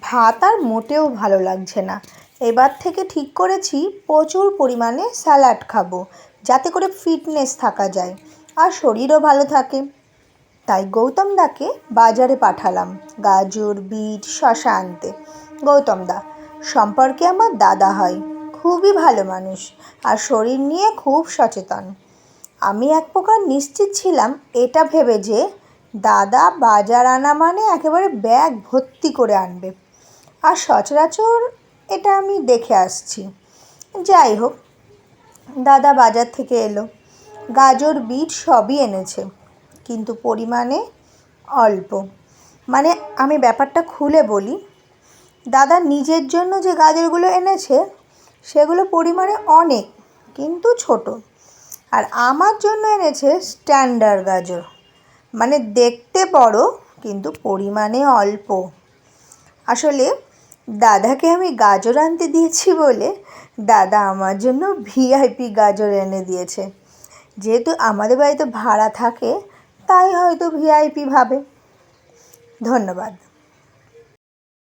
ভাত আর মোটেও ভালো লাগছে না। এবার থেকে ঠিক করেছি প্রচুর পরিমাণে স্যালাড খাবো, যাতে করে ফিটনেস থাকা যায় আর শরীরও ভালো থাকে। তাই গৌতম দাকে বাজারে পাঠালাম গাজর, বিট, শসা আনতে। গৌতম দা সম্পর্কে আমার দাদা হয়, খুবই ভালো মানুষ আর শরীর নিয়ে খুব সচেতন। আমি এক প্রকার নিশ্চিত ছিলাম এটা ভেবে যে দাদা বাজার আনা মানে একেবারে ব্যাগ ভর্তি করে আনবে, আর সচরাচর এটা আমি দেখে আসছি। যাই হোক, দাদা বাজার থেকে এলো, গাজর, বিট সবই এনেছে, কিন্তু পরিমাণে অল্প। মানে আমি ব্যাপারটা খুলে বলি, দাদা নিজের জন্য যে গাজরগুলো এনেছে সেগুলো পরিমাণে অনেক, কিন্তু ছোট। আর আমার জন্য এনেছে স্ট্যান্ডার্ড গাজর, মানে দেখতে বড় কিন্তু পরিমাণে অল্প। আসলে দাদাকে আমি গাজর আনতে দিয়েছি বলে দাদা আমার জন্য ভিআইপি গাজর এনে দিয়েছে। যেহেতু আমাদের বাড়িতে ভাড়া থাকে, তাই হয়তো ভিআইপি ভাবে। ধন্যবাদ।